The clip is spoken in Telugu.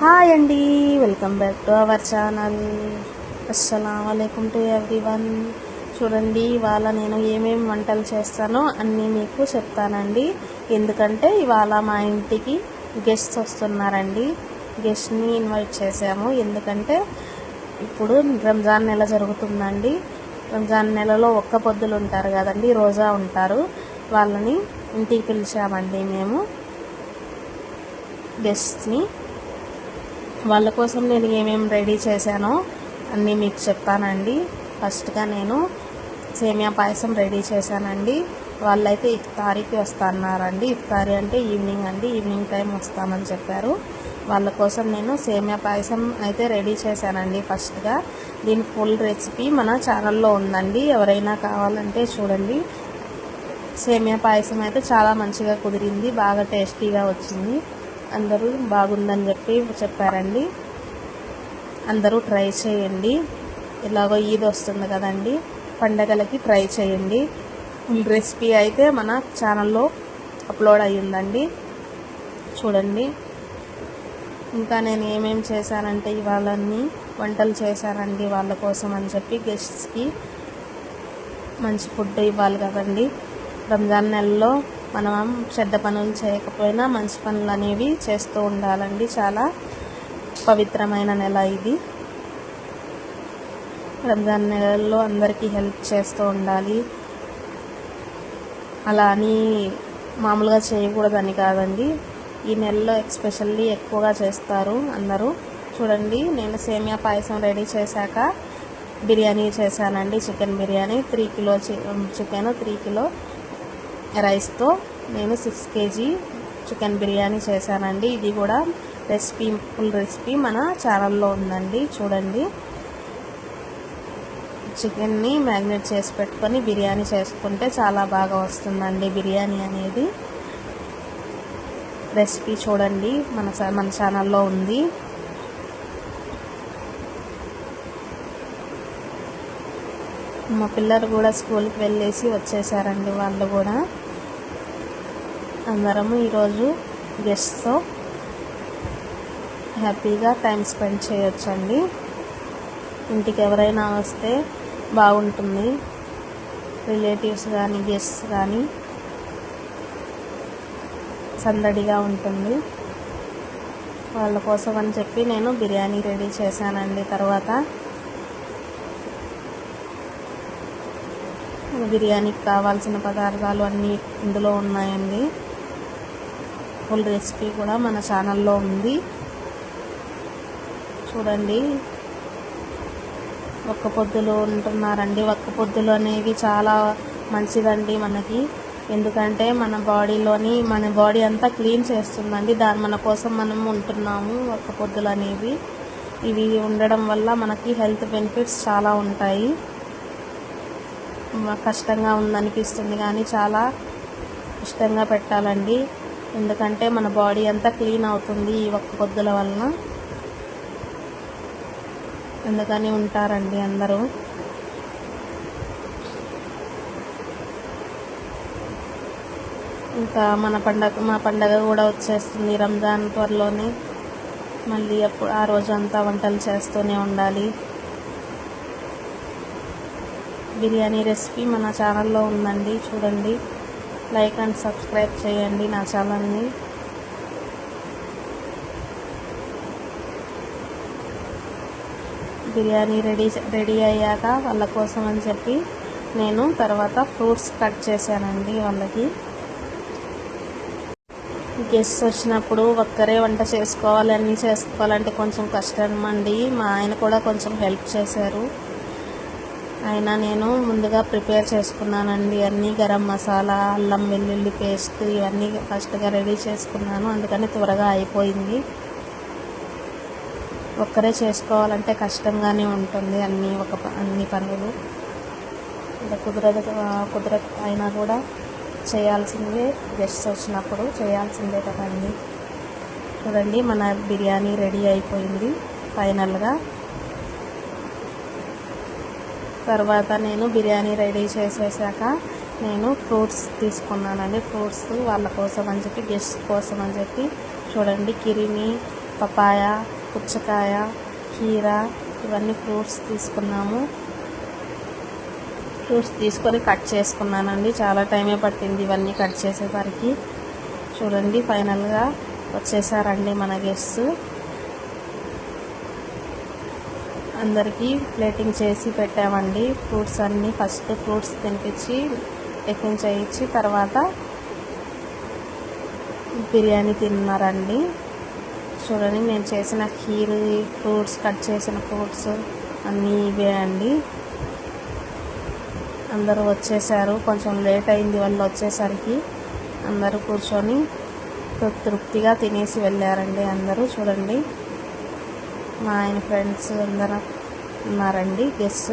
హాయ్ అండి, welcome back to our channel. అస్సలాముఅలైకుం టు ఎవ్రీవన్. చూడండి, ఇవాళ నేను ఏమేమి వంటలు చేస్తానో అన్నీ మీకు చెప్తానండి. ఎందుకంటే ఇవాళ మా ఇంటికి గెస్ట్స్ వస్తున్నారండి. గెస్ట్ని ఇన్వైట్ చేసాము. ఎందుకంటే ఇప్పుడు రంజాన్ నెల జరుగుతుందండి. రంజాన్ నెలలో ఒక్క పొద్దులు ఉంటారు కదండి, రోజా ఉంటారు. వాళ్ళని ఇంటికి పిలిచామండి మేము, గెస్ట్స్ని. వాళ్ళ కోసం నేను ఏమేమి రెడీ చేశానో అన్నీ మీకు చెప్తానండి. ఫస్ట్గా నేను సేమియా పాయసం రెడీ చేశానండి. వాళ్ళైతే ఇఫ్తారీకి వస్తున్నారండి. ఇఫ్తారీ అంటే ఈవినింగ్ అండి, ఈవినింగ్ టైం వస్తామని చెప్పారు. వాళ్ళ కోసం నేను సేమియా పాయసం అయితే రెడీ చేశానండి. ఫస్ట్గా దీని ఫుల్ రెసిపీ మన ఛానల్లో ఉందండి, ఎవరైనా కావాలంటే చూడండి. సేమియా పాయసం అయితే చాలా మంచిగా కుదిరింది, బాగా టేస్టీగా వచ్చింది. అందరూ బాగుందని చెప్పారండి. అందరూ ట్రై చేయండి. ఇలాగో ఈద్ వస్తుంది కదండి, పండగలకి ట్రై చేయండి. రెసిపీ అయితే మన ఛానల్లో అప్లోడ్ అయ్యిందండి, చూడండి. ఇంకా నేను ఏమేమి చేశానంటే ఇవాళన్నీ వంటలు చేశానండి వాళ్ళ కోసం అని చెప్పి. గెస్ట్స్కి మంచి ఫుడ్ ఇవ్వాలి కదండి. రంజాన్ నెలలో మనం చెడ్డ పనులు చేయకపోయినా మంచి పనులు అనేవి చేస్తూ ఉండాలండి. చాలా పవిత్రమైన నెల ఇది. రంజాన్ నెలలో అందరికీ హెల్ప్ చేస్తూ ఉండాలి. అలా అని మామూలుగా చేయకూడదని కాదండి, ఈ నెలలో ఎస్పెషల్లీ ఎక్కువగా చేస్తారు అందరూ. చూడండి, నేను సేమియా పాయసం రెడీ చేశాక బిర్యానీ చేశానండి. Chicken biryani 3 kilo chicken, 3 kilo రైస్తో నేను 6 kg చికెన్ బిర్యానీ చేశానండి. ఇది కూడా రెసిపీ, ఫుల్ రెసిపీ మన ఛానల్లో ఉందండి, చూడండి. చికెన్ని మ్యారినేట్ చేసి పెట్టుకొని బిర్యానీ చేసుకుంటే చాలా బాగా వస్తుందండి బిర్యానీ అనేది. రెసిపీ చూడండి, మన ఛానల్లో ఉంది. మా పిల్లలు కూడా స్కూల్కి వెళ్ళేసి వచ్చేసారండి. వాళ్ళు కూడా అందరము ఈరోజు గెస్ట్స్తో హ్యాపీగా టైం స్పెండ్ చేయొచ్చండి. ఇంటికి ఎవరైనా వస్తే బాగుంటుంది, రిలేటివ్స్ కానీ గెస్ట్స్ కానీ, సందడిగా ఉంటుంది. వాళ్ళ కోసం అని చెప్పి నేను బిర్యానీ రెడీ చేశానండి. తర్వాత బిర్యానీకి కావాల్సిన పదార్థాలు అన్నీ ఇందులో ఉన్నాయండి. ఫుల్ రెసిపీ కూడా మన ఛానల్లో ఉంది, చూడండి. ఒక్క పొద్దులు ఉంటున్నారండి. ఒక్క పొద్దులు అనేవి చాలా మంచిదండి మనకి. ఎందుకంటే మన బాడీ అంతా క్లీన్ చేస్తుందండి. మన కోసం మనం ఉంటున్నాము. ఒక్క పొద్దులు అనేవి ఇవి ఉండడం వల్ల మనకి హెల్త్ బెనిఫిట్స్ చాలా ఉంటాయి. కష్టంగా ఉందనిపిస్తుంది కానీ చాలా ఇష్టంగా పెట్టాలండి. ఎందుకంటే మన బాడీ అంతా క్లీన్ అవుతుంది ఈ ఒక్క పొద్దుల వలన. అందుకని ఉంటారండి అందరూ. ఇంకా మా పండగ కూడా వచ్చేస్తుంది, రంజాన్ త్వరలోనే. మళ్ళీ ఆ రోజంతా వంటలు చేస్తూనే ఉండాలి. బిర్యానీ రెసిపీ మన ఛానల్లో ఉందండి, చూడండి. లైక్ అండ్ సబ్స్క్రైబ్ చేయండి నా ఛానల్ని. బిర్యానీ రెడీ అయ్యాక వాళ్ళ కోసం అని చెప్పి నేను తర్వాత ఫ్రూట్స్ కట్ చేశానండి వాళ్ళకి. గెస్ట్స్ వచ్చినప్పుడు ఒక్కరే వంట చేసుకోవాలి, అన్నీ చేసుకోవాలంటే కొంచెం కష్టం అండి. మా ఆయన కూడా కొంచెం హెల్ప్ చేశారు. అయినా నేను ముందుగా ప్రిపేర్ చేసుకున్నానండి అన్నీ. గరం మసాలా, అల్లం వెల్లుల్లి పేస్ట్ ఇవన్నీ ఫస్ట్గా రెడీ చేసుకున్నాను. అందుకని త్వరగా అయిపోయింది. ఒక్కరే చేసుకోవాలంటే కష్టంగానే ఉంటుంది అన్ని పనులు. ఇంకా కుదరదు అయినా కూడా చేయాల్సిందే. గెస్ట్స్ వచ్చినప్పుడు చేయాల్సిందే కదండి. చూడండి, మన బిర్యానీ రెడీ అయిపోయింది ఫైనల్గా. తర్వాత నేను బిర్యానీ రెడీ చేసేసాక నేను ఫ్రూట్స్ తీసుకున్నానండి. ఫ్రూట్స్ వాళ్ళ కోసం అని చెప్పి, గెస్ట్ కోసం అని చెప్పి. చూడండి, కిరిమి పపాయ, పుచ్చకాయ, కీర ఇవన్నీ ఫ్రూట్స్ తీసుకున్నాము. ఫ్రూట్స్ తీసుకొని కట్ చేసుకున్నానండి. చాలా టైమే పట్టింది ఇవన్నీ కట్ చేసేసరికి. చూడండి ఫైనల్గా వచ్చేసారండి మన గెస్ట్స్. అందరికీ ప్లేటింగ్ చేసి పెట్టామండి. ఫ్రూట్స్ అన్నీ ఫస్ట్ ఫ్రూట్స్ తినిపించి టిఫిన్ చేయించి తర్వాత బిర్యానీ తిన్నారండి. చూడండి నేను చేసిన ఖీర్, ఫ్రూట్స్ కట్ చేసిన ఫ్రూట్స్ అన్నీ ఇవే అండి. అందరూ వచ్చేసారు. కొంచెం లేట్ అయింది వాళ్ళు వచ్చేసరికి. అందరూ కూర్చొని తృప్తిగా తినేసి వెళ్ళారండి అందరూ. చూడండి మా ఆయన ఫ్రెండ్స్ అందరూ ఉన్నారండి గెస్ట్స్.